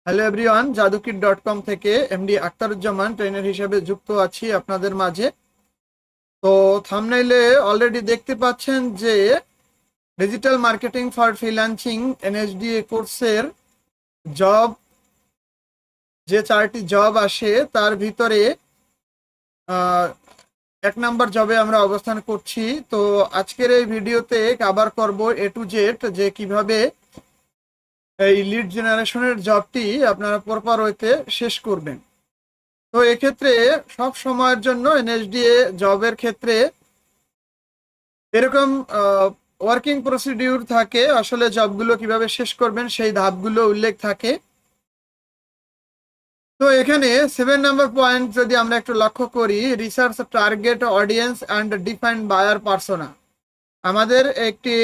Hello everyone, জাদুকিট.com থেকে MD Akhtaruzzaman trainer হিসেবে যুক্ত আছি আপনাদের মাঝে। তো থাম্বনেইলে অলরেডি দেখতে পাচ্ছেন যে digital marketing for freelancing NSDA কোর্সের জব, যে 4টি জব আসে তার ভিতরে আহ, 1 নাম্বার জবে আমরা অবস্থান করছি। তো আজকের এই ভিডিওতে কভার করব এ টু জেড যে কিভাবে এই লিড জেনারেশনের জবটি আপনারা প্রপার ওয়েতে শেষ করবেন। তো এক্ষেত্রে সব সময়ের জন্য এনএসডিএ জবের ক্ষেত্রে এরকম ওয়ার্কিং প্রসিডিউর থাকে, আসলে জবগুলো কিভাবে শেষ করবেন সেই ধাপগুলো উল্লেখ থাকে। তো এখানে 7 নাম্বার পয়েন্ট যদি আমরা একটু লক্ষ্য করি, research target audience and define buyer persona. আমাদের একটি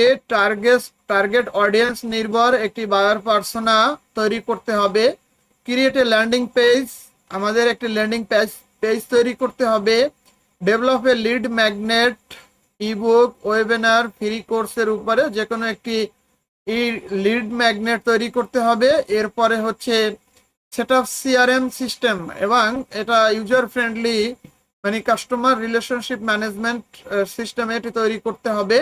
টার্গেট অডিয়েন্স নির্ভর একটি বায়ার পার্সোনা তৈরি করতে হবে। ক্রিয়েট এ ল্যান্ডিং পেজ, আমাদের একটি ল্যান্ডিং পেজ তৈরি করতে হবে। Develop a lead magnet, ebook, webinar, free কোর্সের উপরে যে কোনো একটি লিড ম্যাগনেট তৈরি করতে হবে। এরপরে হচ্ছে সেট আপ সিআরএম সিস্টেম, এবং এটা ইউজার ফ্রেন্ডলি মানে কাস্টমার রিলেশনশিপ ম্যানেজমেন্ট সিস্টেম এটি তৈরি করতে হবে।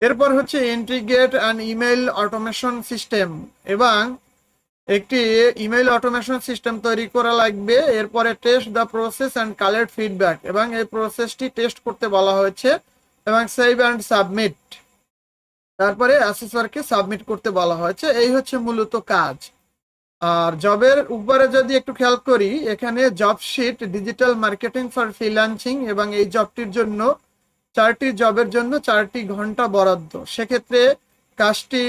এরপর হচ্ছে integrate and email automation system, এবং একটি ইমেইল অটোমেশন সিস্টেম তৈরি করা লাগবে। এরপরে test the process and collect feedback, এবং এই প্রসেসটি টেস্ট করতে বলা হয়েছে, এবং সেভ অ্যান্ড সাবমিট, তারপরে অ্যাসেসরকে সাবমিট করতে বলা হয়েছে। এই হচ্ছে মূলত কাজ। আর জবের উপরে যদি একটু খেয়াল করি, এখানে job sheet digital marketing for freelancing, এবং এই জবটির জন্য 4টি জবের জন্য 4টি ঘন্টা বরাদ্দ। সেক্ষেত্রে কাজটি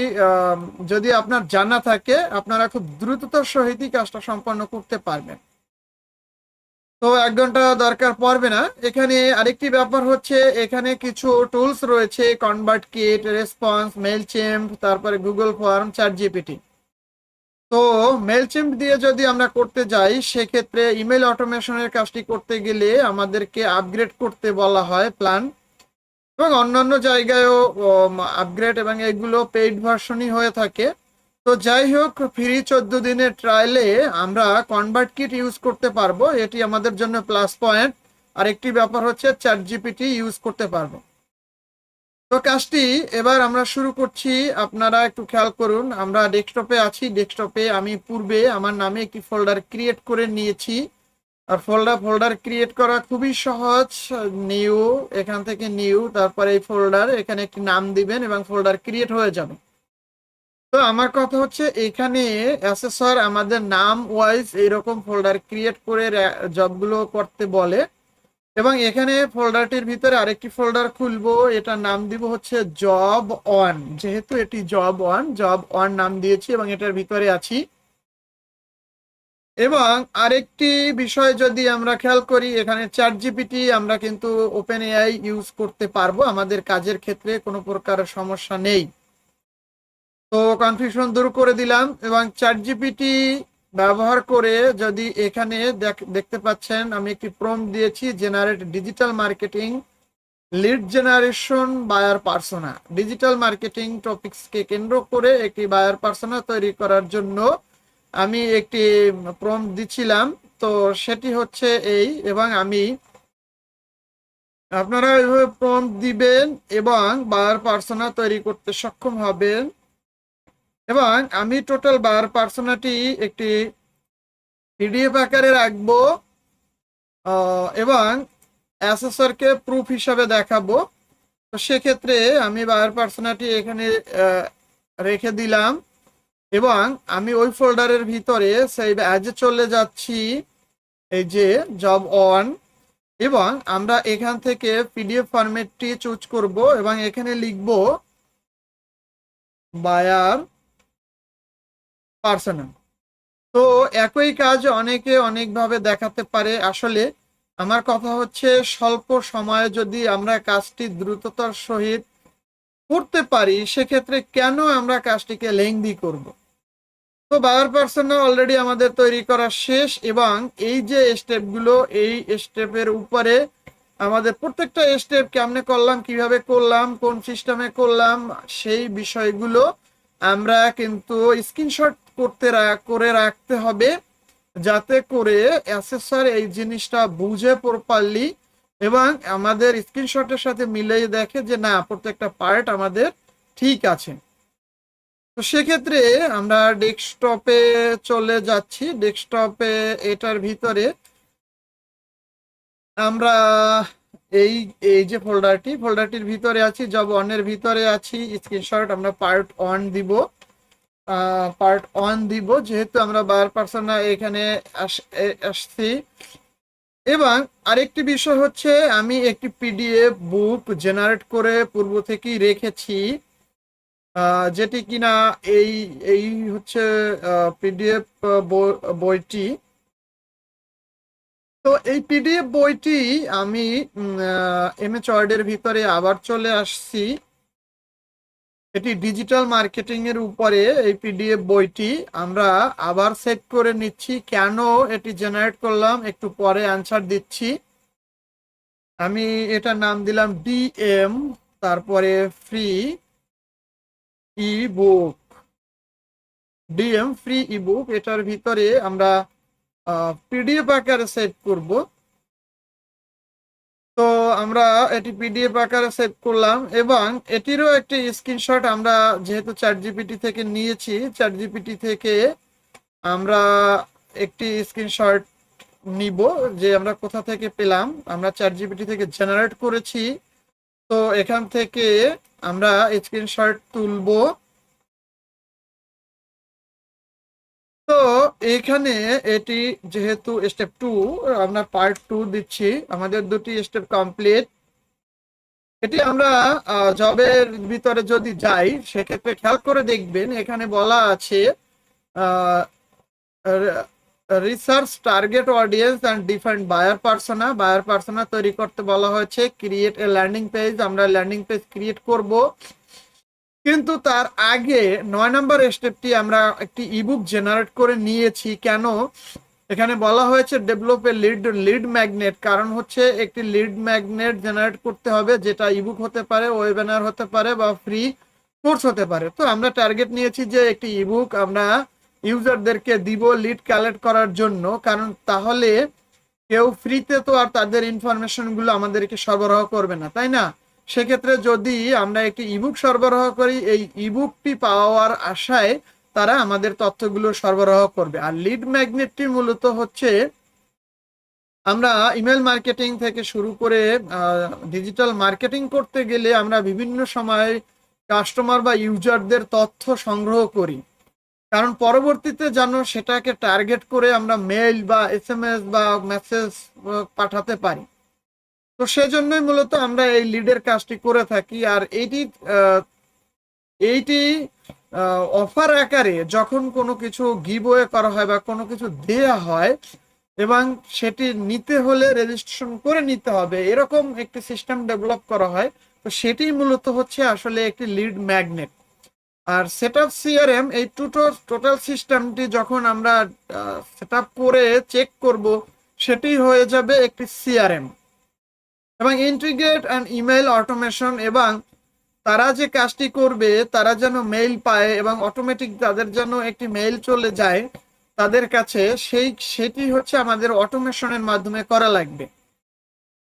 যদি আপনার জানা থাকে, আপনারা খুব দ্রুততার সহিতই কাজটা সম্পন্ন করতে পারবেন। তো 1 ঘন্টা দরকার পড়বে না। এখানে আরেকটি ব্যাপার হচ্ছে, এখানে কিছু টুলস রয়েছে, কনভার্ট কিট, রেসপন্স, মেইলচিম্প, তারপরে গুগল ফর্ম, চ্যাট জিপিটি। তো মেইলচিম্প দিয়ে যদি আমরা করতে যাই, সেক্ষেত্রে ইমেল অটোমেশনের কাজটি করতে গেলে আমাদেরকে আপগ্রেড করতে বলা হয় প্ল্যান, এবং অন্যান্য জায়গায়ও আপগ্রেড, এবং এগুলো পেইড ভার্সনই হয়ে থাকে। তো যাই হোক, ফ্রি 14 দিনের ট্রায়ালে আমরা কনভার্ট কিট ইউজ করতে পারবো, এটি আমাদের জন্য প্লাস পয়েন্ট। আরেকটি ব্যাপার হচ্ছে চ্যাট জিপিটি ইউজ করতে পারবো। তো কাজটি এবার আমরা শুরু করছি। আপনারা একটু খেয়াল করুন, আমরা ডেস্কটপে আছি। ডেস্কটপে আমি পূর্বে আমার নামে একটি ফোল্ডার ক্রিয়েট করে নিয়েছি। আর ফোল্ডার ক্রিয়েট করা খুবই সহজ। নিউ, এখান থেকে নিউ, তারপরে এই ফোল্ডার, এখানে একটি নাম দিবেন এবং ফোল্ডার ক্রিয়েট হয়ে যাবে। তো আমার কথা হচ্ছে, এখানে অ্যাসেসর আমাদের নাম ওয়াইজ এইরকম ফোল্ডার ক্রিয়েট করে জবগুলো করতে বলে, এবং এখানে ফোল্ডারটির ভিতরে আরেকটি ফোল্ডার খুলবো, এটা নাম দিব হচ্ছে জব অন। যেহেতু এটি জব অন নাম দিয়েছি এবং এটার ভিতরে আছি। এবং আরেকটি বিষয় যদি আমরা খেয়াল করি, এখানে চ্যাট জিপিটি আমরা কিন্তু ওপেন এআই ইউজ করতে পারবো, আমাদের কাজের ক্ষেত্রে কোনো প্রকার সমস্যা নেই। তো কনফিউশন দূর করে দিলাম, এবং চ্যাট জিপিটি ব্যবহার করে যদি এখানে দেখতে পাচ্ছেন আমি একটি প্রম্পট দিয়েছি, generate digital marketing lead generation buyer persona. Digital marketing টপিকসকে কেন্দ্র করে একটি বায়ার পার্সোনা তৈরি করার জন্য আমি একটি প্রম্পট দিছিলাম। তো সেটি হচ্ছে এই, এবং আপনারা এইভাবে প্রম্পট দিবেন এবং বায়ার পার্সোনা তৈরি করতে সক্ষম হবেন। এবং আমি টোটাল বায়ার পার্সোনাটি একটি পিডিএফ আকারে রাখবো, এবং অ্যাসেসরকে প্রুফ হিসাবে দেখাবো। তো সেক্ষেত্রে আমি বায়ার পার্সোনাটি এখানে রেখে দিলাম, এবং আমি ওই ফোল্ডারের ভিতরে সেভ অ্যাজে চলে যাচ্ছি, এই যে জব অন, এবং আমরা এখান থেকে পিডিএফ ফরম্যাটটি চুজ করব, এবং এখানে লিখব বায়ার পার্সোনা। তো একই কাজ অনেকে অনেকভাবে দেখাতে পারে। আসলে আমার কথা হচ্ছে, স্বল্প সময়ে যদি আমরা কাজটি দ্রুততার সহিত করতে পারি, সেক্ষেত্রে কেন আমরা কাজটিকে লেংদি করব। তো বায়ার পার্সোনা অলরেডি আমাদের তৈরি করা শেষ, এবং এই যে স্টেপগুলো, এই স্টেপের উপরে আমাদের প্রত্যেকটা স্টেপ কেমনে করলাম, কিভাবে করলাম, কোন সিস্টেমে করলাম, সেই বিষয়গুলো আমরা কিন্তু স্ক্রিনশট করে রাখতে হবে, যাতে করে অ্যাসেসর এই জিনিসটা বুঝে প্রপারলি এবং আমাদের স্ক্রিনশটের সাথে মিলিয়ে দেখে যে না প্রত্যেকটা পার্ট আমাদের ঠিক আছে। তো সেক্ষেত্রে আমরা ডেস্কটপে চলে যাচ্ছি। ডেস্কটপে এটার ভিতরে আমরা এই এই যে ফোল্ডারটির ভিতরে আছি, জব ওয়ানের ভিতরে আছি। স্ক্রিনশট আমরা পার্ট ওয়ান দিব যেহেতু আমরা বায়ার পার্সোনা এখানে আসছি। এবং আরেকটি বিষয় হচ্ছে আমি একটি পিডিএফ বুক জেনারেট করে পূর্ব থেকেই রেখেছি, যেটি কিনা এই এই হচ্ছে পিডিএফ বইটি। তো এই পিডিএফ বইটি আমি এমএস ওয়ার্ডের ভিতরে আবার চলে আসছি। এটি ডিজিটাল মার্কেটিং এর উপরে এই পিডিএফ বইটি আমরা আবার সেভ করে নিচ্ছি। কেন এটি জেনারেট করলাম একটু পরে আনসার দিচ্ছি। আমি এটার নাম দিলাম ডিএম, তারপরে free ebook, DM free ebook. এটার ভিতরে আমরা পিডিএফ আকারে সেভ করব। তো আমরা এটি পিডিএফ আকারে সেভ করলাম এবং এটিরও একটি স্ক্রিনশট আমরা যেহেতু চ্যাট জিপিটি থেকে নিয়েছি, চ্যাট জিপিটি থেকে আমরা একটি স্ক্রিনশট নিব যে আমরা কোথা থেকে পেলাম। আমরা চ্যাট জিপিটি থেকে জেনারেট করেছি, তো এখান থেকে আমরা স্ক্রিনশট তুলব। তো এখানে এটি যেহেতু স্টেপ 2, আমরা পার্ট 2 দিচ্ছি, আমাদের দুটি স্টেপ কমপ্লিট। এটি আমরা জবের ভিতরে যদি যাই সেক্ষেত্রে খেয়াল করে দেখবেন এখানে বলা আছে research target audience and defined buyer persona. Buyer persona তৈরি করতে বলা হয়েছে ক্রিয়েট এ ল্যান্ডিং পেজ। আমরা ল্যান্ডিং পেজ ক্রিয়েট করব, কিন্তু তার আগে 9 নম্বর স্টেপটি আমরা একটি ইবুক জেনারেট করে নিয়েছি। কেন? এখানে বলা হয়েছে ডেভেলপ এ লিড ম্যাগনেট। কারণ হচ্ছে একটি লিড ম্যাগনেট জেনারেট করতে হবে, যেটা ইবুক হতে পারে, ওয়েবিনার হতে পারে বা ফ্রি কোর্স হতে পারে। তো আমরা টার্গেট নিয়েছি যে একটি ইবুক আমরা ইউজারদেরকে দিব লিড কালেক্ট করার জন্য, কারণ তাহলে কেউ ফ্রিতে তো আর তাদের ইনফরমেশনগুলো আমাদেরকে সরবরাহ করবে না, তাই না? সেক্ষেত্রে যদি আমরা একটি ইবুক সরবরাহ করি, এই ইবুকটি পাওয়ার আশায় তারা আমাদের তথ্যগুলো সরবরাহ করবে। আর লিড ম্যাগনেটটি মূলত হচ্ছে আমরা ইমেল মার্কেটিং থেকে শুরু করে ডিজিটাল মার্কেটিং করতে গেলে আমরা বিভিন্ন সময় কাস্টমার বা ইউজারদের তথ্য সংগ্রহ করি, কারণ পরবর্তীতে যেন সেটাকে টার্গেট করে আমরা মেইল বা এসএমএস বা মেসেজ পাঠাতে পারি। তো সেজন্যই মূলত আমরা এই লিডের কাজটি করে থাকি। আর এইটি অফার আকারে যখন কোনো কিছু গিভওয়ে করা হয় বা কোনো কিছু দেয়া হয় এবং সেটি নিতে হলে রেজিস্ট্রেশন করে নিতে হবে, এরকম একটি সিস্টেম ডেভেলপ করা হয়। তো সেটি মূলত হচ্ছে আসলে একটি লিড ম্যাগনেট। আর সেটআপ সিআরএম এই টোটাল সিস্টেমটি যখন আমরা সেটআপ করে চেক করব, সেটি হয়ে যাবে একটি সিআরএম। এবং ইন্টিগ্রেট অ্যান্ড ইমেল অটোমেশন, এবং তারা যে কাজটি করবে তারা যেন মেইল পায় এবং অটোমেটিক তাদের জন্য একটি মেইল চলে যায় তাদের কাছে, সেটি হচ্ছে আমাদের অটোমেশনের মাধ্যমে করা লাগবে।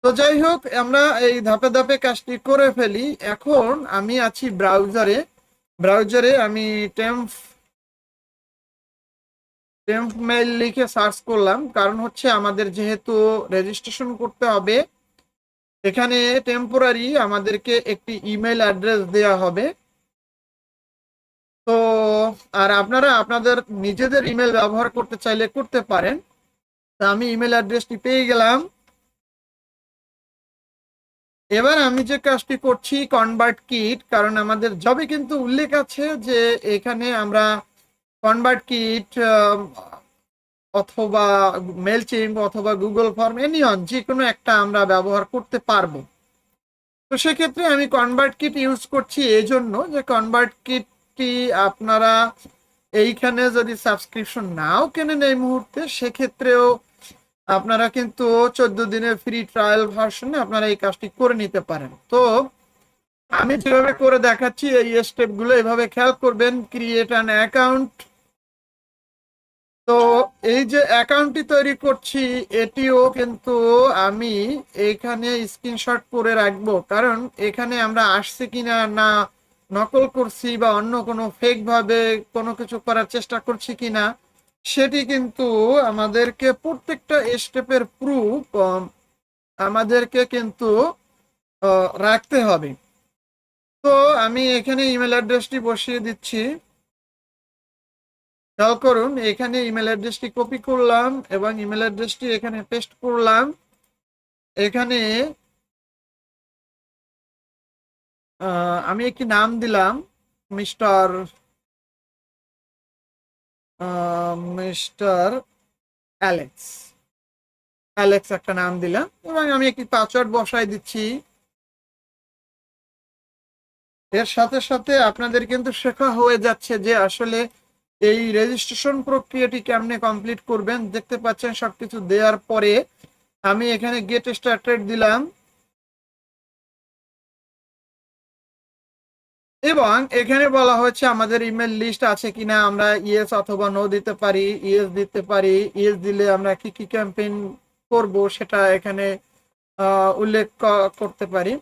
তো যাই হোক, আমরা এই ধাপে ধাপে কাজটি করে ফেলি। এখন আমি আছি ব্রাউজারে আমি টেম্প মেইল লিখে সার্চ করলাম, কারণ হচ্ছে আমাদের যেহেতু রেজিস্ট্রেশন করতে হবে, এখানে টেম্পোরারি আমাদেরকে একটি ইমেল অ্যাড্রেস দেওয়া হবে। তো আর আপনারা আপনাদের নিজেদের ইমেল ব্যবহার করতে চাইলে করতে পারেন। তা আমি ইমেল অ্যাড্রেসটি পেয়ে গেলাম। এবার আমি যে কাজটি করছি কনভার্ট কিট, কারণ আমাদের জবে কিন্তু উল্লেখ আছে যে এখানে আমরা কনভার্ট কিট অথবা মেলচিম্প অথবা গুগল ফর্ম এনিওয়ান যে কোনো একটা আমরা ব্যবহার করতে পারবো। তো সেক্ষেত্রে আমি কনভার্ট কিট ইউজ করছি এই জন্য যে কনভার্ট কিটটি আপনারা এইখানে যদি সাবস্ক্রিপশন নাও কেনেন এই মুহূর্তে, সেক্ষেত্রেও আপনারা কিন্তু 14 দিনের ফ্রি ট্রায়াল ভার্সনে আপনারা এই কাজটি করে নিতে পারেন। তো আমি যেভাবে করে দেখাচ্ছি এই স্টেপগুলো এভাবে খেয়াল করবেন। Create an account. তো এই যে অ্যাকাউন্টটি তৈরি করছি এটিও কিন্তু আমি এখানে স্ক্রিনশট করে রাখবো, কারণ এখানে আমরা আসছি কিনা না নকল করছি বা অন্য কোনো ফেক ভাবে কোনো কিছু করার চেষ্টা করছি কিনা সেটি কিন্তু আমাদেরকে প্রত্যেকটা স্টেপের প্রুফ আমাদেরকে কিন্তু রাখতে হবে। তো আমি এখানে ইমেল অ্যাড্রেসটি বসিয়ে দিচ্ছি। খেয়াল করুন, এখানে ইমেল অ্যাড্রেসটি কপি করলাম এবং ইমেল অ্যাড্রেসটি এখানে পেস্ট করলাম। এখানে আমি একটি নাম দিলাম, মিস্টার মিস্টার অ্যালেক্স। অ্যালেক্স একটা নাম দিলাম এবং আমি একটি পাসওয়ার্ড বসাই দিচ্ছি। এর সাথে সাথে আপনাদের কিন্তু শেখা হয়ে যাচ্ছে যে আসলে এই রেজিস্ট্রেশন প্রক্রিয়াটি কেমনে কমপ্লিট করবেন। দেখতে পাচ্ছেন সবকিছু দেওয়ার পরে আমি এখানে গেট স্টার্টেড দিলাম এবং এখানে বলা হচ্ছে আমাদের ইমেল লিস্ট আছে কিনা, আমরা ইয়েস অথবা নো দিতে পারি। ইয়েস দিতে পারি, ইয়েস দিলে আমরা কি কি ক্যাম্পেইন করব সেটা এখানে উল্লেখ করতে পারি।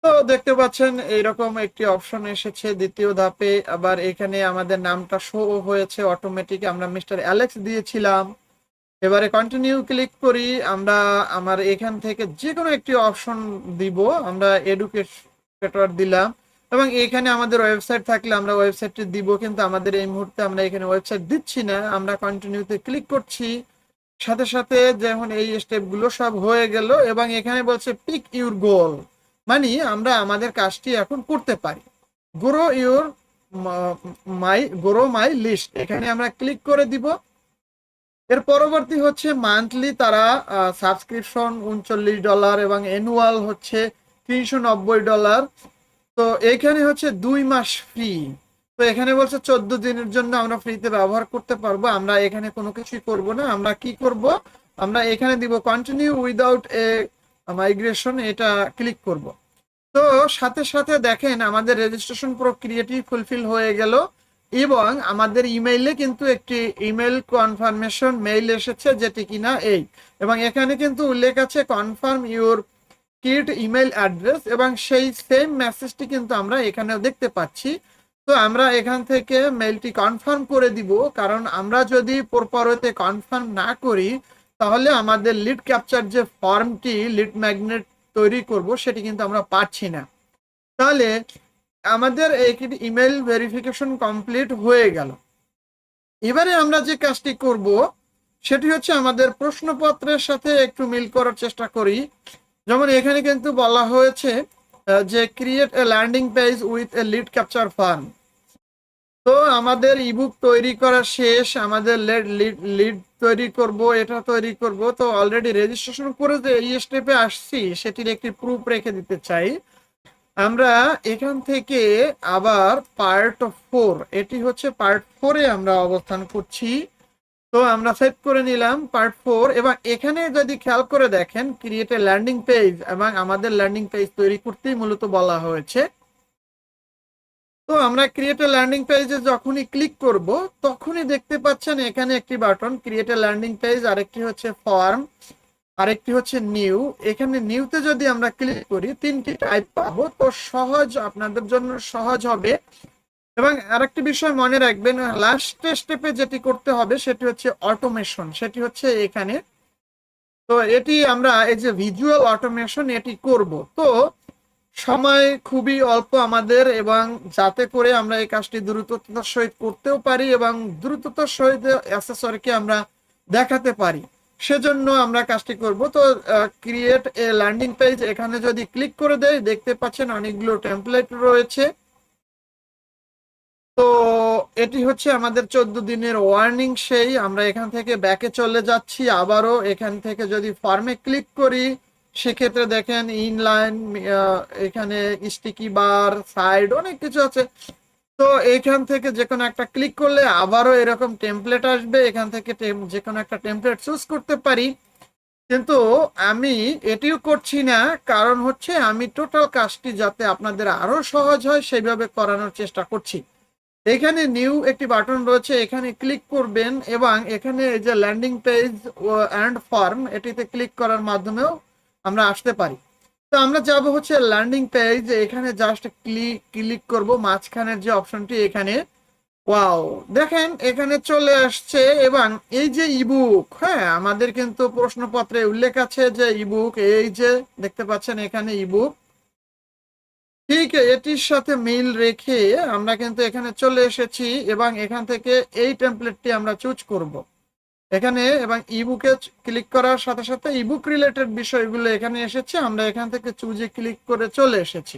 তো দেখতে পাচ্ছেন এইরকম একটি অপশন এসেছে দ্বিতীয় ধাপে। আবার এখানে আমাদের নামটা শো হয়েছে অটোমেটিক, আমরা মিস্টার অ্যালেক্স দিয়েছিলাম। এবারে কন্টিনিউ ক্লিক করি। আমরা আমার এখান থেকে যে কোনো একটি অপশন দিব, আমরা এডুকেটর দিলাম এবং এখানে আমাদের ওয়েবসাইট থাকলে আমরা ওয়েবসাইটটি দিব, কিন্তু আমাদের এই মুহূর্তে আমরা এখানে ওয়েবসাইট দিচ্ছি না, আমরা কন্টিনিউতে ক্লিক করছি। সাথে সাথে যেমন এই স্টেপগুলো সব হয়ে গেল এবং এখানে বলছে পিক ইউর গোল, মানে আমরা আমাদের কাজটি এখন করতে পারি। Grow your grow my list, এখানে আমরা ক্লিক করে দিব। এর পরবর্তী হচ্ছে মান্থলি তারা সাবস্ক্রিপশন $39 এবং অ্যানুয়াল হচ্ছে $390। তো এখানে হচ্ছে 2 মাস ফ্রি। তো এখানে বলছে 14 দিনের জন্য আমরা ফ্রিতে ব্যবহার করতে পারবো। আমরা এখানে কোনো কিছুই করব না, আমরা কি করব, আমরা এখানে দিব কন্টিনিউ উইদাউট এ মাইগ্রেশন, এটা ক্লিক করব। তো সাথে সাথে দেখেন আমাদের রেজিস্ট্রেশন প্রক্রিয়াটি ফুলফিল হয়ে গেল এবং আমাদের ইমেইলে কিন্তু একটি ইমেল কনফার্মেশন মেইল এসেছে, যেটি কিনা এই, এবং এখানে কিন্তু উল্লেখ আছে confirm your kid email address এবং সেই সেম মেসেজটি কিন্তু আমরা এখানেও দেখতে পাচ্ছি। তো আমরা এখান থেকে মেইলটি কনফার্ম করে দিব, কারণ আমরা যদি পরপরতে কনফার্ম না করি তাহলে আমাদের লিড ক্যাপচার যে ফর্মটি লিড ম্যাগনেট তৈরি করব সেটি কিন্তু আমরা পাচ্ছি না। তাহলে আমাদের এই ইমেল ভেরিফিকেশন কমপ্লিট হয়ে গেল। এবারে আমরা যে কাজটি করব সেটি হচ্ছে আমাদের প্রশ্নপত্রের সাথে একটু মিল করার চেষ্টা করি। যেমন এখানে কিন্তু বলা হয়েছে যে create a landing page with a lead capture form. তো আমাদের ইবুক তৈরি করা শেষ, আমাদের লিড তৈরি করব, এটা তৈরি করব। তো অলরেডি রেজিস্ট্রেশন করে যে এই স্টেপে আসছি সেটির একটি প্রুফ রেখে দিতে চাই। আমরা এখান থেকে আবার পার্ট 4, এটি হচ্ছে পার্ট 4-এ আমরা অবস্থান করছি। তো আমরা সেভ করে নিলাম পার্ট 4 এবং এখানে যদি খেয়াল করে দেখেন ক্রিয়েট এ ল্যান্ডিং পেজ এবং আমাদের ল্যান্ডিং পেজ তৈরি করতেই মূলত বলা হয়েছে। তো আমরা ক্রিয়েট এ ল্যান্ডিং পেজে যখনই ক্লিক করব তখনই দেখতে পাচ্ছেন এখানে একটি button create a landing page, আরেকটি হচ্ছে ফর্ম, আরেকটি হচ্ছে নিউ। এখানে নিউতে যদি আমরা ক্লিক করি 3টি টাইপ পাবো। তো সহজ, আপনাদের জন্য সহজ হবে। এবং আরেকটি বিষয় মনে রাখবেন, লাস্ট স্টেপে যেটি করতে হবে সেটি হচ্ছে অটোমেশন, সেটি হচ্ছে এখানে। তো এটি আমরা এই যে ভিজুয়াল অটোমেশন এটি করব। তো সময় খুবই অল্প আমাদের এবং যাতে করে আমরা এই কাজটি দ্রুততার সহিত করতেও পারি এবং দ্রুততার সহিত অ্যাসেসরকে আমরা দেখাতে পারি, সেজন্য আমরা কাজটি করব। তো ক্রিয়েট এ ল্যান্ডিং পেজ, এখানে যদি ক্লিক করে দেই দেখতে পাচ্ছেন অনেকগুলো টেমপ্লেট রয়েছে। তো এটি হচ্ছে আমাদের 14 দিনের ওয়ার্নিং। সেই আমরা এখান থেকে ব্যাকে চলে যাচ্ছি, আবারও এখান থেকে যদি ফর্মে ক্লিক করি সেক্ষেত্রে দেখেন ইনলাইন, এখানে স্টিকি বার, সাইড অনেক কিছু আছে। তো এইখান থেকে যে কোনো একটা ক্লিক করলে আবারও এরকম টেমপ্লেট আসবে, এখান থেকে যে কোনো একটা টেমপ্লেট চুজ করতে পারি। কিন্তু আমি এটিও করছি না, কারণ হচ্ছে আমি টোটাল কাজটি যাতে আপনাদের আরো সহজ হয় সেইভাবে করানোর চেষ্টা করছি। এখানে নিউ একটি বাটন রয়েছে, এখানে ক্লিক করবেন এবং এখানে এই যে ল্যান্ডিং পেজ অ্যান্ড ফর্ম এটিতে ক্লিক করার মাধ্যমেও আমরা আসতে পারি। তো আমরা যাব হচ্ছে ল্যান্ডিং পেজ, এখানে জাস্ট ক্লিক করব মাঝখানের যে অপশনটি এখানে। ওয়াও, দেখেন এখানে চলে আসছে। এবং এই যে ইবুক, হ্যাঁ আমাদের কিন্তু প্রশ্নপত্রে উল্লেখ আছে যে ইবুক, এই যে দেখতে পাচ্ছেন এখানে ইবুক, ঠিক এটির সাথে মিল রেখে আমরা কিন্তু এখানে চলে এসেছি এবং এখান থেকে এই টেমপ্লেটটি আমরা চুজ করব এখানে। এবং ইবুকে ক্লিক করার সাথে সাথে ইবুক রিলেটেড বিষয়গুলো এখানে এসেছে, আমরা এখান থেকে চুজে ক্লিক করে চলে এসেছি।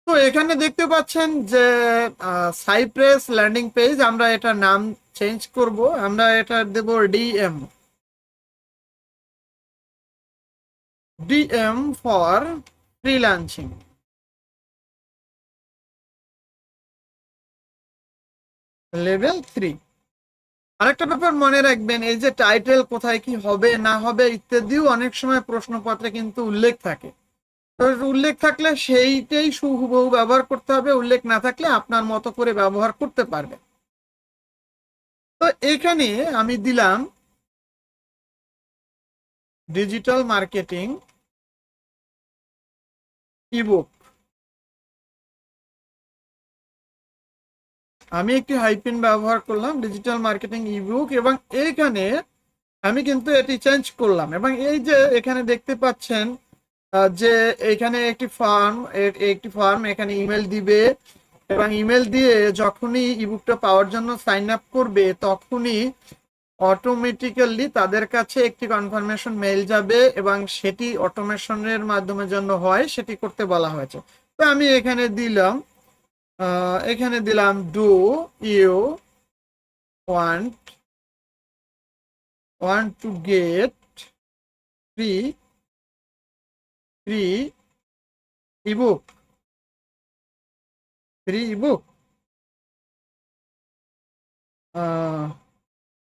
তো এখানে দেখতে পাচ্ছেন যে সাইপ্রেস ল্যান্ডিং পেজ, আমরা এটা নাম চেঞ্জ করব, আমরা এটা দেব DM, DM for freelancing level 3। আরেকটা ব্যাপার মনে রাখবেন, এই যে টাইটেল কোথায় কি হবে না হবে ইত্যাদিও অনেক সময় প্রশ্নপত্রে কিন্তু উল্লেখ থাকে। তো উল্লেখ থাকলে সেইটাই হুবহু ব্যবহার করতে হবে, উল্লেখ না থাকলে আপনার মতো করে ব্যবহার করতে পারবে। তো এখানে আমি দিলাম ডিজিটাল মার্কেটিং ইবুক, আমি একটি হাইপিন ব্যবহার করলাম ডিজিটাল মার্কেটিং ইবুক এবং এইখানে আমি কিন্তু এটি চেঞ্জ করলাম। এবং এই যে এখানে দেখতে পাচ্ছেন যে এখানে একটি ফর্ম এখানে ইমেল দিবে এবং ইমেল দিয়ে যখনই ইবুকটা পাওয়ার জন্য সাইন আপ করবে তখনই অটোমেটিক্যালি তাদের কাছে একটি কনফার্মেশন মেইল যাবে এবং সেটি অটোমেশনের মাধ্যমে জন্য হয়, সেটি করতে বলা হয়েছে। তো আমি এখানে দিলাম do you want to get free free ebook, free ebook.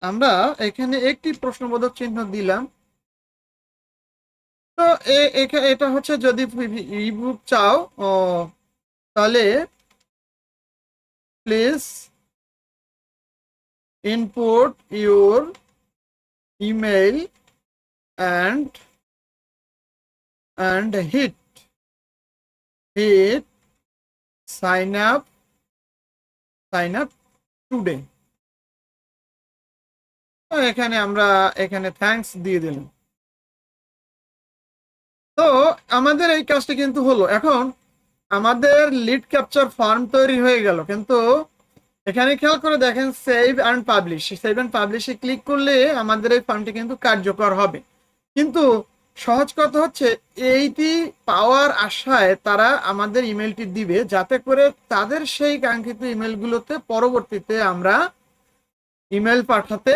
আমরা এখানে একটি প্রশ্নবোধক চিহ্ন দিলাম। তো এটা হচ্ছে যদি ইবুক চাও তাহলে please input your email and hit sign up today. এখানে আমরা এখানে থ্যাঙ্কস দিয়ে দিলাম। তো আমাদের এই কাজটি কিন্তু হলো। এখন আমাদের লিড ক্যাপচার ফর্ম তৈরি হয়ে গেল, কিন্তু এখানে খেয়াল করে দেখেন সেভ অ্যান্ড পাবলিশে ক্লিক করলে আমাদের এই ফর্মটি কিন্তু কার্যকর হবে। কিন্তু সহজ কথা হচ্ছে এইটি পাওয়ার আশায় তারা আমাদের ইমেলটি দিবে যাতে করে তাদের সেই কাঙ্ক্ষিত ইমেলগুলোতে পরবর্তীতে আমরা ইমেল পাঠাতে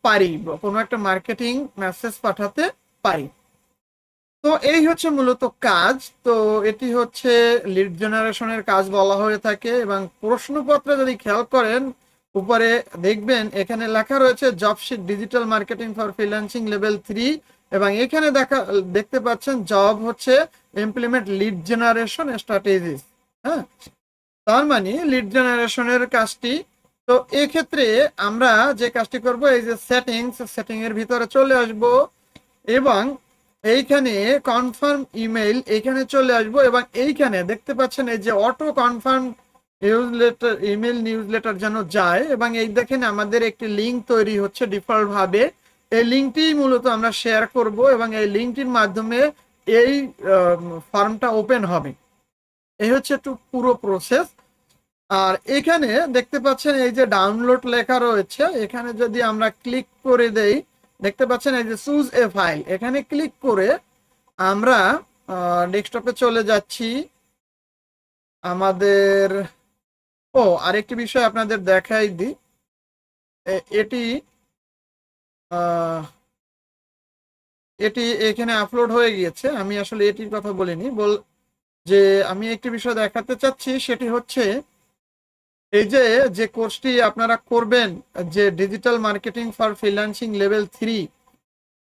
পারি, কোনো একটা মার্কেটিং মেসেজ পাঠাতে পারি। তো এই হচ্ছে মূলত কাজ। তো এটি হচ্ছে লিড জেনারেশনের কাজ বলা হয়ে থাকে। এবং প্রশ্নপত্রে যদি খেয়াল করেন উপরে দেখবেন এখানে লেখা রয়েছে job sheet digital marketing for freelancing level 3 এবং এখানে দেখতে পাচ্ছেন জব হচ্ছে ইমপ্লিমেন্ট লিড জেনারেশন স্ট্র্যাটেজিস। হ্যাঁ, তার মানে লিড জেনারেশনের কাজটি। তো এক্ষেত্রে আমরা যে কাজটি করব, এই যে সেটিং এর ভিতরে চলে আসব এবং এইখানে কনফার্ম ইমেল এখানে চলে আসবো এবং এইখানে দেখতে পাচ্ছেন এই যে অটো কনফার্ম নিউজলেটার যেন যায় এবং এই দেখেন আমাদের একটি লিঙ্ক তৈরি হচ্ছে ডিফল্ট ভাবে। এই লিঙ্কটি মূলত আমরা শেয়ার করব এবং এই লিঙ্কটির মাধ্যমে এই ফর্মটা ওপেন হবে। এই হচ্ছে একটু পুরো প্রসেস। আর এখানে দেখতে পাচ্ছেন এই যে ডাউনলোড লেখা রয়েছে, এখানে যদি আমরা ক্লিক করে দেই দেখতে পাচ্ছেন এই যে চুজ এ ফাইল, এখানে ক্লিক করে আমরা ডেস্কটপে চলে যাচ্ছি। আমাদের আরেকটি বিষয় আপনাদের দেখাই দিই, এটি এটি এখানে আপলোড হয়ে গিয়েছে। আমি আসলে এটির কথা বলিনি, যে আমি একটি বিষয় দেখাতে চাচ্ছি, সেটি হচ্ছে এই যে যে কোর্সটি আপনারা করবেন, যে digital marketing for freelancing level 3,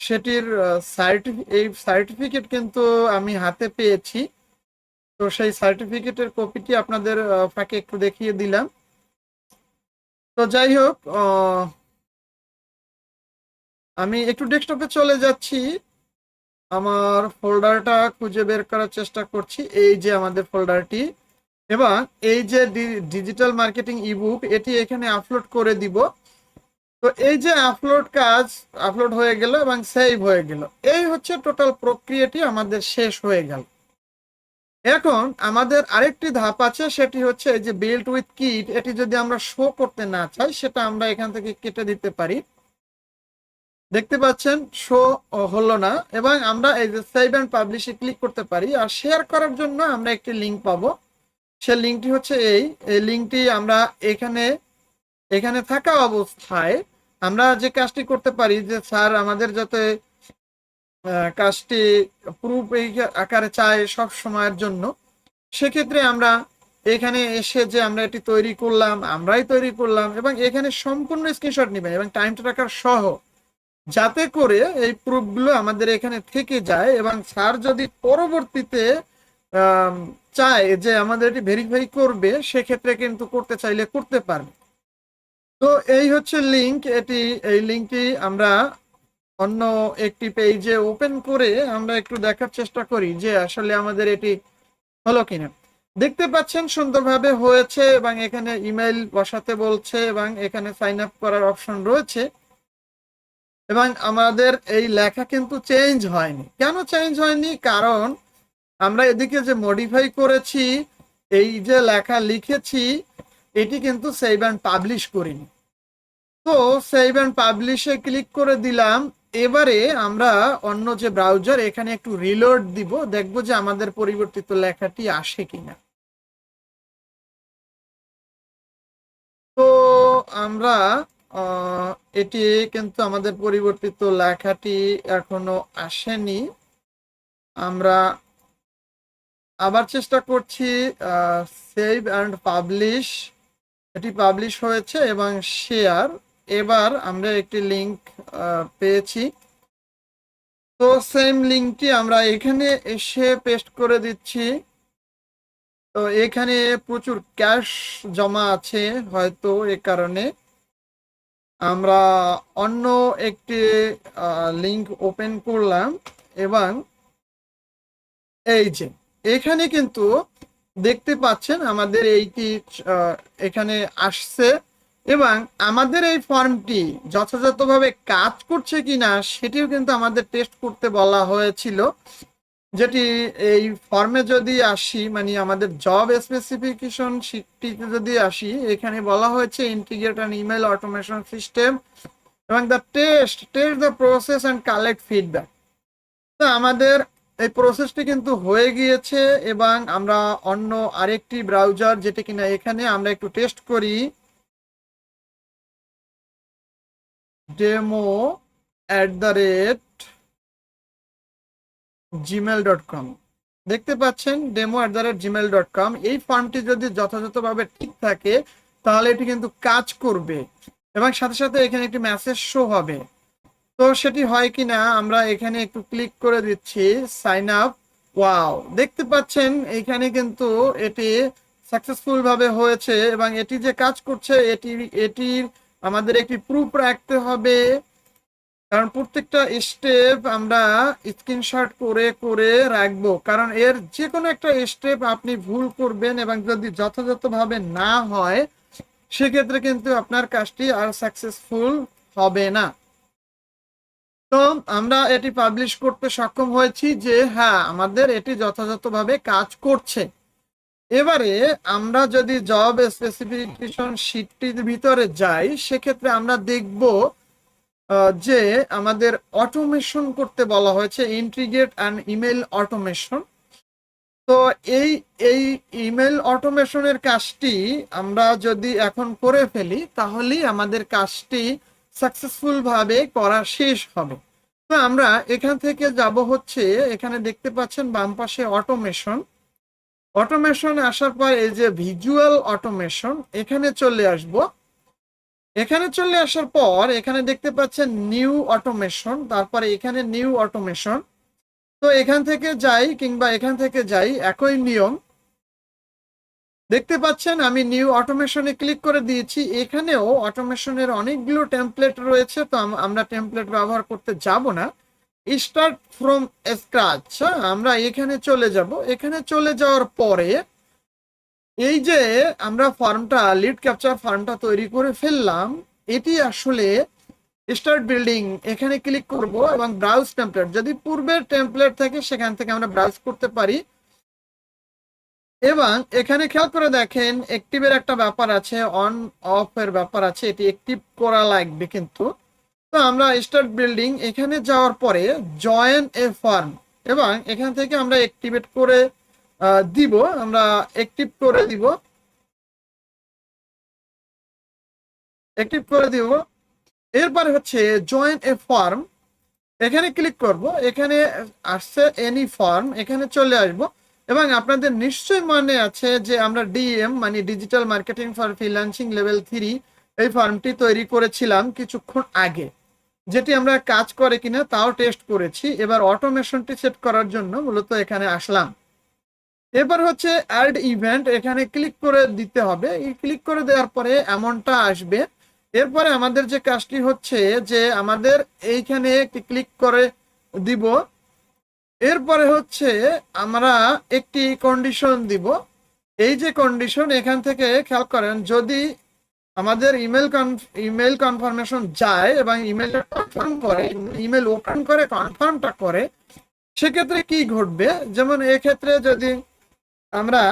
সেটির এই সার্টিফিকেট কিন্তু আমি হাতে পেয়েছি। তো সেই সার্টিফিকেটের কপিটি আপনাদের ফাঁকে একটু দেখিয়ে দিলাম। তো যাই হোক, আমি একটু ডেস্কটপে চলে যাচ্ছি, আমার ফোল্ডারটা খুঁজে বের করার চেষ্টা করছি। এই যে আমাদের ফোল্ডারটি, এবং এই যে ডিজিটাল মার্কেটিং ইবুক, এটি এখানে আপলোড করে দিব। তো এই যে আপলোড হয়ে গেল এবং সেভ হয়ে গেল, এই হচ্ছে টোটাল প্রক্রিয়াটি আমাদের শেষ হয়ে গেল। এখন আমাদের আরেকটি ধাপ আছে, সেটি হচ্ছে এই যে বিল্ড উইথ কিট, এটি যদি আমরা শো করতে না চাই, সেটা আমরা এখান থেকে কেটে দিতে পারি। দেখতে পাচ্ছেন শো হলো না, এবং আমরা এই যে সেভ অ্যান্ড পাবলিশে ক্লিক করতে পারি। আর শেয়ার করার জন্য আমরা একটি লিঙ্ক পাবো, সে লিঙ্কটি হচ্ছে এই লিঙ্কটি আমরা এখানে থাকা অবস্থায় আমরা যে কাজটি করতে পারি, যে স্যার আমাদের যাতে কাজটি প্রুফ এই আকারে চাই সব সময়ের জন্য, সেক্ষেত্রে আমরা এখানে এসে যে আমরা এটি আমরাই তৈরি করলাম, এবং এখানে সম্পূর্ণ স্ক্রিনশট নেবেন এবং টাইম ট্র্যাকার সহ, যাতে করে এই প্রুফগুলো আমাদের এখানে থেকে যায়, এবং স্যার যদি পরবর্তীতে চায় যে আমাদের এটি ভেরিফাই করবে, সেক্ষেত্রে কিন্তু করতে চাইলে করতে পারবে। তো এই হচ্ছে লিঙ্ক, এই লিঙ্কটি আমরা অন্য একটি পেজে ওপেন করে আমরা একটু দেখার চেষ্টা করি যে আসলে আমাদের এটি হলো কিনা। দেখতে পাচ্ছেন সুন্দরভাবে হয়েছে, এবং এখানে ইমেল বসাতে বলছে, এবং এখানে সাইন আপ করার অপশন রয়েছে, এবং আমাদের এই লেখা কিন্তু চেঞ্জ হয়নি। কেন চেঞ্জ হয়নি? কারণ আমরা এদিকে যে মডিফাই করেছি, এই যে লেখা লিখেছি, এটি কিন্তু সেভ অ্যান্ড পাবলিশ করিনি। তো সেভ অ্যান্ড পাবলিশে ক্লিক করে দিলাম। এবারে আমরা অন্য যে ব্রাউজার, এখানে একটু রিলোড দিব, দেখব যে আমাদের পরিবর্তিত লেখাটি আসে কিনা। তো আমরা এটি কিন্তু আমাদের পরিবর্তিত লেখাটি এখনো আসেনি। আমরা আবার চেষ্টা করছি, সেভ অ্যান্ড পাবলিশ, এটি পাবলিশ হয়েছে, এবং শেয়ার। এবার আমরা একটি লিঙ্ক পেয়েছি। তো সেম লিঙ্কটি আমরা এখানে এসে পেস্ট করে দিচ্ছি। তো এখানে প্রচুর ক্যাশ জমা আছে, হয়তো এ কারণে আমরা অন্য একটি লিঙ্ক ওপেন করলাম, এবং এই যে এখানে কিন্তু দেখতে পাচ্ছেন আমাদের এইটি এখানে আসছে, এবং আমাদের এই ফর্মটি যথাযথভাবে কাজ করছে কিনা সেটিও কিন্তু আমাদের টেস্ট করতে বলা হয়েছিল। যেটি এই ফর্মে যদি আসি, মানে আমাদের জব স্পেসিফিকেশন শিটটিতে যদি আসি, এখানে বলা হয়েছে integrate an email automation system, এবং the test the process and collect feedback. তো আমাদের এই প্রসেসটি কিন্তু হয়ে গিয়েছে, এবং আমরা অন্য আরেকটি ব্রাউজার, যেটি কিনা এখানে আমরা একটু টেস্ট করি, demo@gmail.com। দেখতে পাচ্ছেন demo@gmail.com। এই ফর্মটি যদি যথাযথভাবে ঠিক থাকে, তাহলে এটি কিন্তু কাজ করবে, এবং সাথে সাথে এখানে একটি মেসেজ শো হবে। তো সেটি হয় কিনা আমরা এখানে একটু ক্লিক করে দিচ্ছি, সাইন আপ। ওয়াও, দেখতে পাচ্ছেন এখানে কিন্তু এটি সাকসেসফুল ভাবে হয়েছে, এবং এটি যে কাজ করছে, এটির আমাদের একটি প্রুফ রাখতে হবে, কারণ প্রত্যেকটা স্টেপ আমরা স্ক্রিনশট করে করে রাখবো, কারণ এর যে কোনো একটা স্টেপ আপনি ভুল করবেন, এবং যদি যথাযথভাবে না হয়, সেক্ষেত্রে কিন্তু আপনার কাজটি আর সাকসেসফুল হবে না। তো আমরা এটি পাবলিশ করতে সক্ষম হয়েছি যে হ্যাঁ, আমাদের এটি যথাযথভাবে কাজ করছে। এবারে আমরা যদি জব স্পেসিফিকেশন শিটটির ভিতরে যাই, সেক্ষেত্রে আমরা দেখব যে আমাদের অটোমেশন করতে বলা হয়েছে, ইন্টিগ্রেট অ্যান্ড ইমেল অটোমেশন। তো এই এই ইমেল অটোমেশনের কাজটি আমরা যদি এখন করে ফেলি, তাহলেই আমাদের কাজটি সাকসেসফুল ভাবে করা শেষ হবে। তো আমরা এখান থেকে যাব হচ্ছে, এখানে দেখতে পাচ্ছেন বাম পাশে অটোমেশন আসার পর এই যে ভিজুয়াল অটোমেশন, এখানে চলে আসব। এখানে চলে আসার পর এখানে দেখতে পাচ্ছেন নিউ অটোমেশন, তারপরে এখানে নিউ অটোমেশন। তো এখান থেকে যাই কিংবা এখান থেকে যাই, একই নিয়ম। দেখতে পাচ্ছেন আমি নিউ অটোমেশনে ক্লিক করে দিয়েছি। এখানেও অটোমেশনের অনেকগুলো টেমপ্লেট রয়েছে, তো আমরা টেমপ্লেট ব্যবহার করতে যাব না। স্টার্ট ফ্রম স্ক্র্যাচ, আমরা এখানে চলে যাব। এখানে চলে যাওয়ার পরে এই যে আমরা ফর্মটা, লিড ক্যাপচার ফর্মটা তৈরি করে ফেললাম, এটি আসলে স্টার্ট বিল্ডিং, এখানে ক্লিক করব এবং ব্রাউজ টেমপ্লেট, যদি পূর্বের টেমপ্লেট থাকে সেখান থেকে আমরা ব্রাউজ করতে পারি। এবং এখানে খেয়াল করে দেখেন অ্যাক্টিভের একটা ব্যাপার আছে, অন অফ এর ব্যাপার আছে, এটি অ্যাক্টিভ করা লাগবে কিন্তু। তো আমরা স্টার্ট বিল্ডিং এখানে যাওয়ার পরে জয়েন এ ফর্ম, এবং এখান থেকে আমরা অ্যাক্টিভেট করে দিব, আমরা অ্যাক্টিভ করে দিব, অ্যাক্টিভ করে দিব। এরপরে হচ্ছে জয়েন এ ফর্ম, এখানে ক্লিক করব। এখানে আসছে এনি ফর্ম, এখানে চলে আসব। এবং আপনাদের নিশ্চয়ই মনে আছে যে আমরা ডিএম মানে digital marketing for freelancing level 3 এই ফর্মটি তৈরি করেছিলাম কিছুক্ষণ আগে, যেটি আমরা কাজ করে কিনা তাও টেস্ট করেছি। এবার অটোমেশনটি সেট করার জন্য মূলত এখানে আসলাম। এবার হচ্ছে অ্যাড ইভেন্ট, এখানে ক্লিক করে দিতে হবে। এই ক্লিক করে দেওয়ার পরে এমনটা আসবে। এরপরে আমাদের যে কাজটি হচ্ছে যে আমাদের এইখানে একটি ক্লিক করে দিব। এরপরে হচ্ছে আমরা একটি কন্ডিশন দিব। এই যে কন্ডিশন, এখান থেকে খেয়াল করেন, যদি আমাদের ইমেল কনফার্মেশন যায় এবং ইমেলটা কনফার্ম করে, ইমেল ওপেন করে কনফার্মটা করে, সেক্ষেত্রে কি ঘটবে। যেমন এক্ষেত্রে যদি আমরা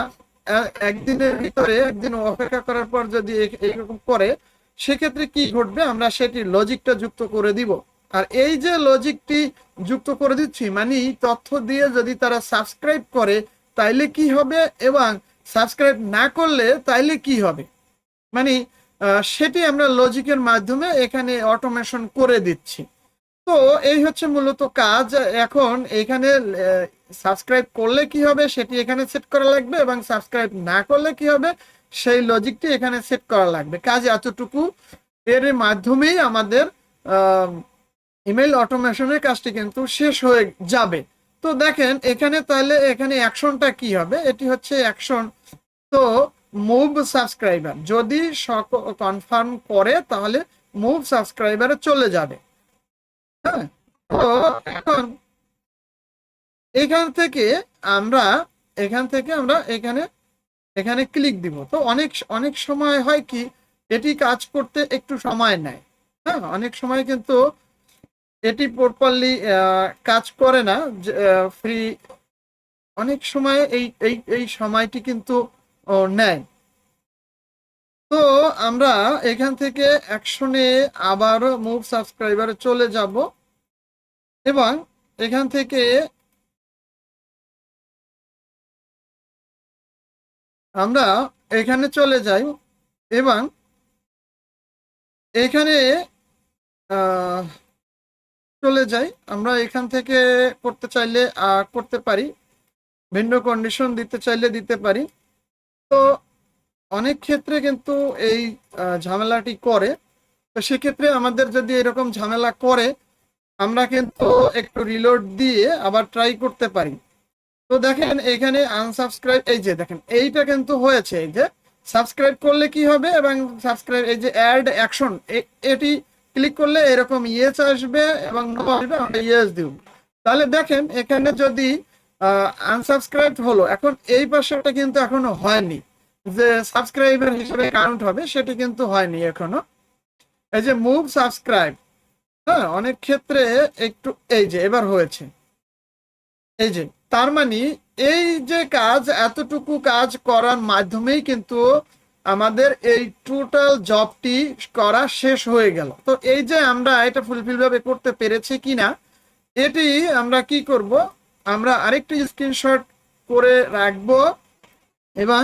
একদিনের ভিতরে, একদিন অপেক্ষা করার পর যদি এরকম করে, সেক্ষেত্রে কি ঘটবে আমরা সেটি লজিকটা যুক্ত করে দিব। আর এই যে লজিকটি যুক্ত করে দিচ্ছি, মানে তথ্য দিয়ে যদি তারা সাবস্ক্রাইব করে তাইলে কি হবে, এবং সাবস্ক্রাইব না করলে তাইলে কি হবে, মানে সেটি আমরা লজিকের মাধ্যমে এখানে অটোমেশন করে দিচ্ছি। তো এই হচ্ছে মূলত কাজ। এখন এখানে সাবস্ক্রাইব করলে কি হবে সেটি এখানে সেট করা লাগবে, এবং সাবস্ক্রাইব না করলে কি হবে সেই লজিকটি এখানে সেট করা লাগবে। কাজ এতটুকু, এর মাধ্যমেই আমাদের ইমেল অটোমেশনের কাজটি কিন্তু শেষ হয়ে যাবে। তো দেখেন এখানে, তাহলে এখানে অ্যাকশনটা কি হবে, এটি হচ্ছে অ্যাকশন। তো মুভ সাবস্ক্রাইবার, যদি কনফার্ম করে তাহলে মুভ সাবস্ক্রাইবারে চলে যাবে। হ্যাঁ, তো এখন এখান থেকে আমরা এখানে এখানে ক্লিক দিব। তো অনেক অনেক সময় হয় কি, এটি কাজ করতে একটু সময় নেয়। হ্যাঁ, অনেক সময় কিন্তু এটি প্রপারলি কাজ করে না। ফ্রি অনেক সময় এই এই এই সময়টি কিন্তু নেয়। তো আমরা এখান থেকে অ্যাকশনে আবারও মুভ সাবস্ক্রাইবারে চলে যাব, এবং এখান থেকে আমরা এখানে চলে যাই, এবং এখানে চলে যাই। আমরা এখান থেকে করতে চাইলে করতে পারি, ভিন্ন কন্ডিশন দিতে চাইলে দিতে পারি। তো অনেক ক্ষেত্রে কিন্তু এই ঝামেলাটি করে। তো সেক্ষেত্রে আমাদের যদি এরকম ঝামেলা করে, আমরা কিন্তু একটু রিলোড দিয়ে আবার ট্রাই করতে পারি। তো দেখেন এখানে আনসাবস্ক্রাইব, এই যে দেখেন এইটা কিন্তু হয়েছে। এই যে সাবস্ক্রাইব করলে কি হবে, এবং সাবস্ক্রাইব, এই যে অ্যাড অ্যাকশন, এটি ক্লিক করলে এরকম ইয়েস আসবে এবং নো আসবে, আমরা ইয়েস দিব। তাহলে দেখেন এখানে যদি আনসাবস্ক্রাইব হলো, এখন এই পাশেটা কিন্তু এখনো হয়নি, যে সাবস্ক্রাইবার হিসেবে কাউন্ট হবে সেটি কিন্তু হয়নি এখনো। এই যে মুভ সাবস্ক্রাইব, হ্যাঁ, অনেক ক্ষেত্রে একটু, এই যে এবার হয়েছে। এই যে তার মানে এই যে কাজ, এতটুকু কাজ করার মাধ্যমেই কিন্তু আমাদের এই টোটাল জবটি করা শেষ হয়ে গেল। তো এই যে আমরা এটা ফুলফিল ভাবে করতে পেরেছি কিনা, এটি আমরা কি করব, আমরা আরেকটি স্ক্রিনশট করে রাখবো, এবং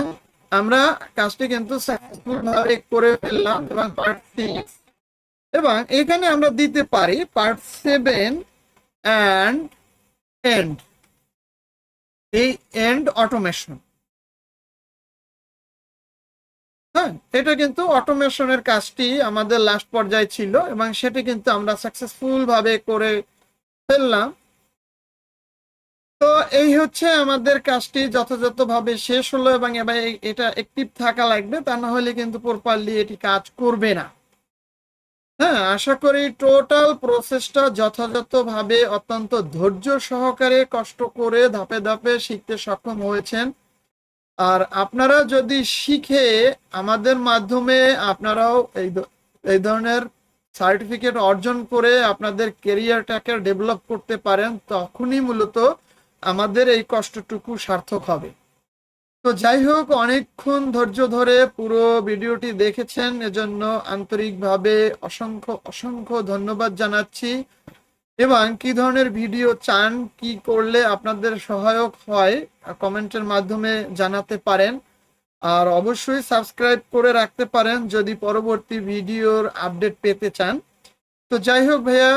আমরা কাজটি কিন্তু সাকসেসফুল ভাবে করে ফেললাম। এবং পার্ট 6, এবং এখানে আমরা দিতে পারি পার্ট 7 অ্যান্ড এন্ড, এই এন্ড অটোমেশন। হ্যাঁ, এটা কিন্তু অটোমেশনের কাজটি আমাদের লাস্ট পর্যায়ে ছিল এবং সেটি কিন্তু আমরা সাকসেসফুল ভাবে করে ফেললাম। তো এই হচ্ছে আমাদের কাজটি যথাযথভাবে শেষ হলো এবং এবার এটা অ্যাক্টিভ থাকা লাগবে, তা না হলে কিন্তু প্রপারলি এটি কাজ করবে না। হ্যাঁ, আশা করি টোটাল প্রসেসটা যথাযথভাবে অত্যন্ত ধৈর্য সহকারে কষ্ট করে ধাপে ধাপে শিখতে সক্ষম হয়েছেন। আর আপনারা যদি শিখে আমাদের মাধ্যমে আপনারাও এই ধরনের সার্টিফিকেট অর্জন করে আপনাদের কেরিয়ারটাকে ডেভেলপ করতে পারেন, তখনই মূলত আমাদের এই কষ্টটুকু সার্থক হবে। তো যাই হোক, অনেকক্ষণ ধৈর্য ধরে পুরো ভিডিওটি দেখেছেন, এজন্য আন্তরিকভাবে অসংখ্য অসংখ্য ধন্যবাদ জানাচ্ছি। এবং কি ধরনের ভিডিও চান, কি করলে আপনাদের সহায়ক হয়, কমেন্টের মাধ্যমে জানাতে পারেন। আর অবশ্যই সাবস্ক্রাইব করে রাখতে পারেন যদি পরবর্তী ভিডিওর আপডেট পেতে চান। তো যাই হোক ভাইয়া,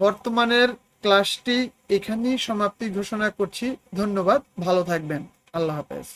বর্তমানের ক্লাসটি এখানেই সমাপ্তি ঘোষণা করছি। ধন্যবাদ, ভালো থাকবেন, আল্লাহ হাফেজ।